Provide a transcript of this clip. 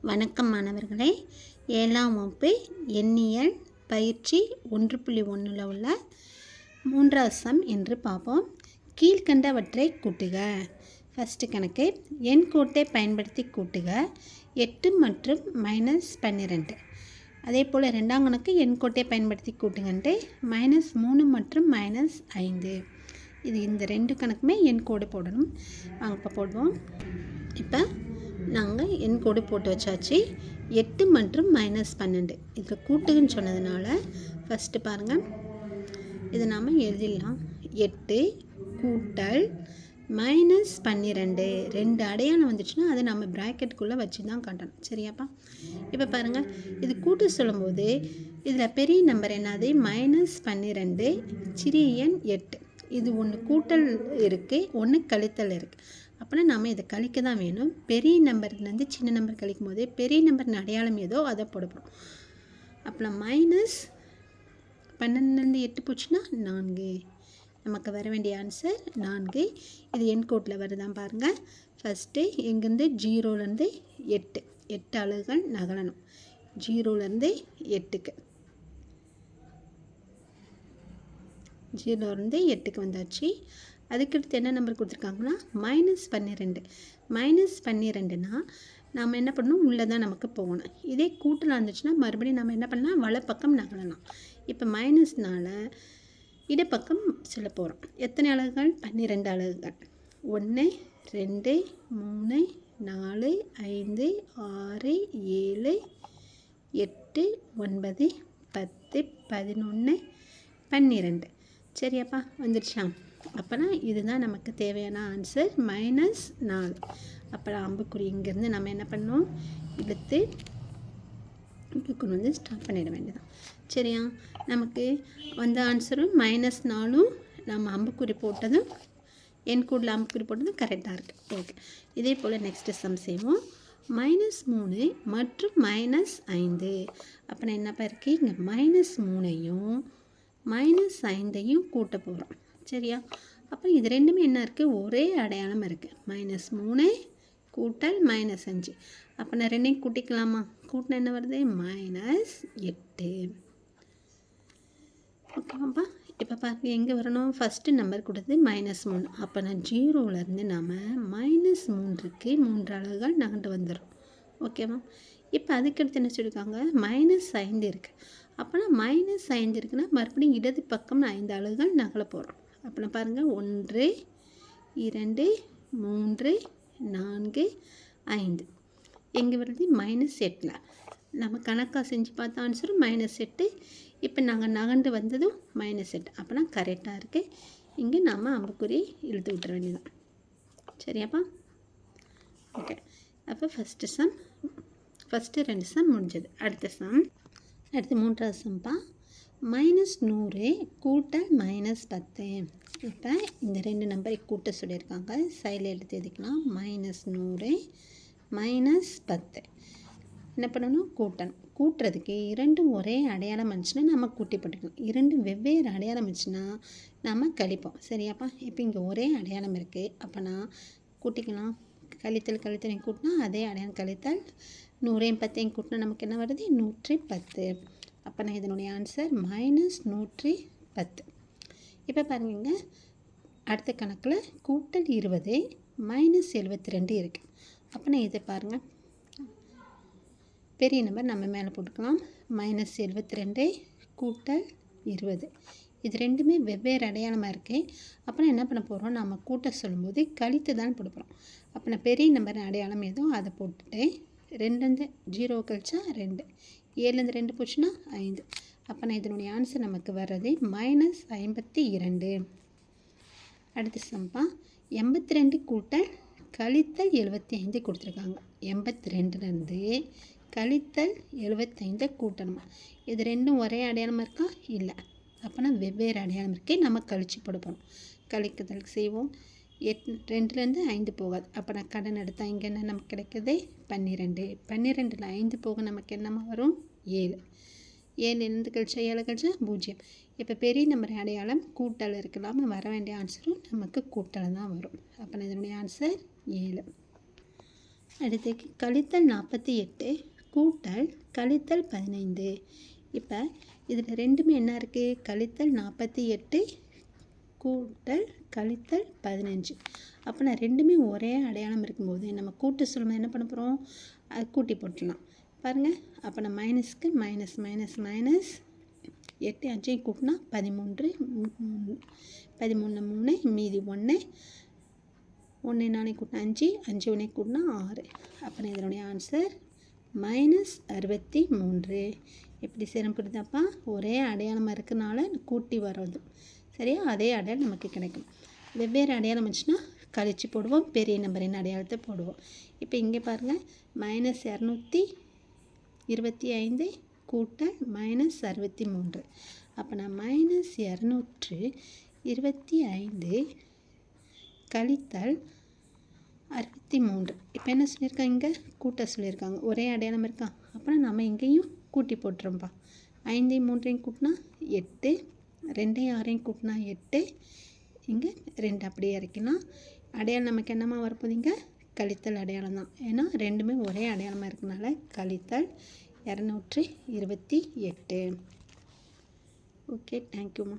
வணக்கம் மாணவர்களே. 7ஆம் வகுப்பு எண்ணியல் பயிற்சி 1.1 உள்ள 3வது சம் என்று பார்ப்போம். கீழ்கண்டவற்றை கூட்டுக. ஃபஸ்ட்டு கணக்கு எண் கோட்டை பயன்படுத்தி கூட்டுக. 8 மற்றும் -12. அதே போல் 2ஆம் கணக்கு எண் கோட்டை பயன்படுத்தி கூட்டுங்கன்ட்டு -3 மற்றும் -5. இது இந்த 2 கணக்குமே எண் கோடு போடணும். வாங்க இப்போ போடுவோம். இப்போ நாங்கள் எண் கோடு போட்டு வச்சாச்சு. 8 மற்றும் -12 இதில் கூட்டுன்னு சொன்னதுனால ஃபஸ்ட்டு பாருங்கள், இதை நாம் எழுதிடலாம். 8 கூட்டல் -12 2 அடையாளம் வந்துச்சுன்னா அதை நம்ம ப்ராக்கெட்டுக்குள்ளே வச்சு தான் காட்டணும். சரியாப்பா? இப்போ பாருங்கள், இது கூட்டு சொல்லும்போது இதில் பெரிய நம்பர் என்னது? -12, சிறிய எண் 8. இது ஒன்று கூட்டல் இருக்குது, ஒன்று கழித்தல் இருக்குது. அப்படின்னா நம்ம இதை கழிக்க தான் வேணும். பெரிய நம்பர்லேருந்து சின்ன நம்பர் கழிக்கும் போது பெரிய நம்பர் அடையாளம் ஏதோ அதை போடுறோம். அப்புறம் -12லேருந்து 8 போச்சுன்னா 4. நமக்கு வர வேண்டிய ஆன்சர் 4. இது எண் கோட்டில் வருதான் பாருங்கள். ஃபஸ்ட்டு எங்கேருந்து 0லேருந்து 8 அலகுகள் நகலணும். 0லேருந்து 8க்கு 0லேருந்து 8க்கு வந்தாச்சு. அதுக்கடுத்து என்ன நம்பர் கொடுத்துருக்காங்கன்னா -12. -12னா நாம் என்ன பண்ணணும்? உள்ளே தான் நமக்கு போகணும். இதே கூட்டலாக இருந்துச்சுன்னா மறுபடியும் நம்ம என்ன பண்ணலாம்? வலப்பக்கம் நகலலாம். இப்போ மைனஸ்னால் இடப்பக்கம் சொல்ல போகிறோம். எத்தனை அலகுகள்? 12 அலகுகள். 1 2 3 4 5 6 7 8 9 10 11 12. சரியாப்பா? வந்துடுச்சா? அப்போனா இதுதான் நமக்கு தேவையான ஆன்சர், -4. அப்போலாம் அம்புக்குறி இங்கேருந்து நம்ம என்ன பண்ணோம்? இழுத்து கொண்டு வந்து ஸ்டார்ட் பண்ணிட வேண்டியதான். சரியா? நமக்கு வந்த ஆன்சரும் -4ம் நம்ம அம்புக்குறி போட்டதும் என் கோடில் அம்புக்குறி போட்டதும் கரெக்டாக இருக்குது. ஓகே, இதே போல் நெக்ஸ்ட்டு சம் செய்வோம். -3 மற்றும் -5. அப்போ என்னப்பா இருக்குது? இங்கே -3ஐயும் -5ஐயும் கூட்ட போகிறோம். சரியா? அப்போ இது ரெண்டுமே என்ன இருக்குது? ஒரே அடையாளம் இருக்குது. -3 கூட்டல் -5. அப்போ நான் ரெண்டையும் கூட்டிக்கலாமா? கூட்டினா என்ன வருது? -8. ஓகேவாப்பா? இப்போ பாருங்கள், எங்கே வரணும்? ஃபஸ்ட்டு நம்பர் கொடுத்து -3. அப்போ நான் 0லேருந்து நாம் -3க்கு 3 அலகுகள் நகண்டு வந்துடும். ஓகேவா? இப்போ அதுக்கடுத்து என்ன சொல்லியிருக்காங்க? -5 இருக்குது. அப்போனா -5 இருக்குன்னா மறுபடியும் இடது பக்கம் 5 அலகுகள் நகல போகிறோம். அப்படின்னா பாருங்கள், 1 2 3 4 5. எங்கே வருது? -8ல். நம்ம கணக்காக செஞ்சு பார்த்தா ஆன்சரும் -8. இப்போ நாங்கள் நகண்டு வந்ததும் -8. அப்போனா கரெக்டாக இருக்குது. இங்கே நாம் அம்புக்குறி இழுத்து விட்டுற வேண்டியதான். சரியாப்பா? ஓகே, அப்போ ஃபஸ்ட்டு 2 சம் முடிஞ்சது. அடுத்த 3வது சம்பா. -100 கூட்டல் -10. இப்போ இந்த 2 நம்பரை கூட்ட சொல்லியிருக்காங்க. சைடில் எடுத்து எழுதிக்கலாம். -100 -10 என்ன பண்ணணும்? கூட்டணும். கூட்டுறதுக்கு 2 ஒரே அடையாளம் இருந்துச்சுன்னா நம்ம கூட்டி போட்டுக்கலாம். 2 வெவ்வேறு அடையாளம் இருந்துச்சுன்னா நம்ம கழிப்போம். சரியாப்பா? இப்போ இங்கே ஒரே அடையாளம் இருக்குது. அப்போனா கூட்டிக்கலாம். கழித்தல் கூட்டினா அதே அடையாளம் கழித்தல். 100ஐயும் 10ஐயும் கூட்டினா நமக்கு என்ன வருது? 110. அப்போ நான் இதனுடைய ஆன்சர் -110. இப்போ பாருங்க, அடுத்த கணக்கில் கூட்டல் 20 -72 இருக்குது. அப்போ நான் இதை பாருங்கள், பெரிய நம்பர் நம்ம மேலே போட்டுக்கலாம். -72 கூட்டல் 20. இது ரெண்டுமே வெவ்வேறு அடையாளமாக இருக்குது. அப்புறம் என்ன பண்ண போகிறோம்? நம்ம கூட்ட சொல்லும்போது கழித்து தான் போட போகிறோம். அப்போ நான் பெரிய நம்பர் அடையாளம் ஏதோ அதை போட்டுட்டு 2லேருந்து 0 கழிச்சா 2, 7லேருந்து 2 போச்சுன்னா 5. அப்போ நான் இதனுடைய ஆன்சர் நமக்கு வர்றது -52. அடுத்த சம்பா. 82 கூட்டல் கழித்தல் 75 கொடுத்துருக்காங்க. 82லேருந்து கழித்தல் 75 கூட்டணும். இது ரெண்டும் ஒரே அடையாளமாக இருக்கா? இல்லை. அப்போனா வெவ்வேறு அடையாளம் இருக்குது. நம்ம கழிச்சு போட போகிறோம். கழிக்குதலுக்கு செய்வோம். 2லேருந்து 5 போகாது. அப்போ நான் கடன் எடுத்தால் இங்கே என்ன நமக்கு கிடைக்கிது? 12. 12ல் 5 போக நமக்கு என்னமா வரும்? 7. 7லேருந்து கழிச்சா 7 கழிச்சா 0. இப்போ பெரிய நம்பர் அடையாளம் கூட்டல் இருக்கலாம். வர வேண்டிய ஆன்சரும் நமக்கு கூட்டல் தான் வரும். அப்போ இதனுடைய ஆன்சர் 7. அடுத்து கழித்தல் 48 கூட்டல் கழித்தல் 15. இப்போ இதில் ரெண்டுமே என்ன இருக்குது? கழித்தல் 48 கூட்டல் கழித்தல் 15. அப்போ நான் ரெண்டுமே ஒரே அடையாளம் இருக்கும்போது நம்ம கூட்டு சொல்லும்போது என்ன பண்ண போகிறோம்? அது கூட்டி போட்டுடலாம். பாருங்கள், அப்போ நான் மைனஸ்க்கு மைனஸ் மைனஸ் மைனஸ் 8 5 கூட்டினா 13 13 3 மீதி 1 1 4 கூட்டினா 5 5 1 கூட்டினா 6. அப்போ இதனுடைய ஆன்சர் -63. எப்படி சேரும் புரியுதாப்பா? ஒரே அடையாளமாக இருக்கிறனால கூட்டி வர்றது சரியா? அதே அடையாளம் நமக்கு கிடைக்கும். வெவ்வேறு அடையாளம் வந்துச்சுன்னா கழிச்சு போடுவோம், பெரிய நம்பரின் அடையாளத்தை போடுவோம். இப்போ இங்கே பாருங்கள், -225 கூட்டல் -63. அப்போ நான் -225 கழித்தல் 63. இப்போ என்ன சொல்லியிருக்காங்க? இங்கே கூட்ட சொல்லியிருக்காங்க. ஒரே அடையாளம் இருக்கா? அப்புறம் நம்ம இங்கேயும் கூட்டி போட்டுரும்பா. 5 3 கூட்டினா 8, 2 6 கூட்டினா 8, இங்கே 2 அப்படியே இறக்கலாம். அடையாளம் நமக்கு என்னமா வரப்போகுதுங்க? கழித்தல் அடையாளம் தான். ஏன்னா ரெண்டுமே ஒரே அடையாளமாக இருக்கனால கழித்தல் 228. ஓகே, தேங்க்யூம்மா.